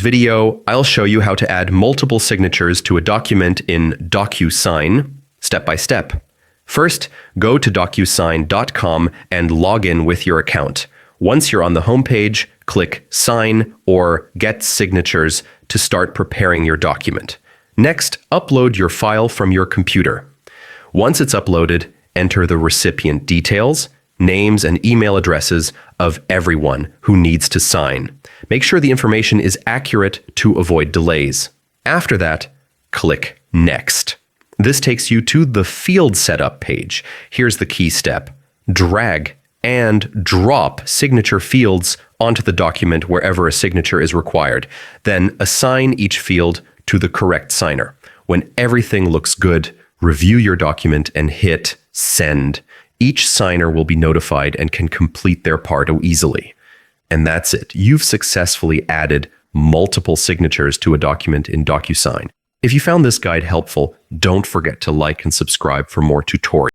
today's video, I'll show you how to add multiple signatures to a document in Docusign, step by step. First, go to Docusign.com and log in with your account. Once you're on the homepage, click Sign or Get Signatures to start preparing your document. Next, upload your file from your computer. Once it's uploaded, enter the recipient details, names and email addresses of everyone who needs to sign. Make sure the information is accurate to avoid delays. After that, click Next. This takes you to the field setup page. Here's the key step. Drag and drop signature fields onto the document wherever a signature is required. Then assign each field to the correct signer. When everything looks good, review your document and hit Send. Each signer will be notified and can complete their part easily. And that's it. You've successfully added multiple signatures to a document in Docusign. If you found this guide helpful, don't forget to like and subscribe for more tutorials.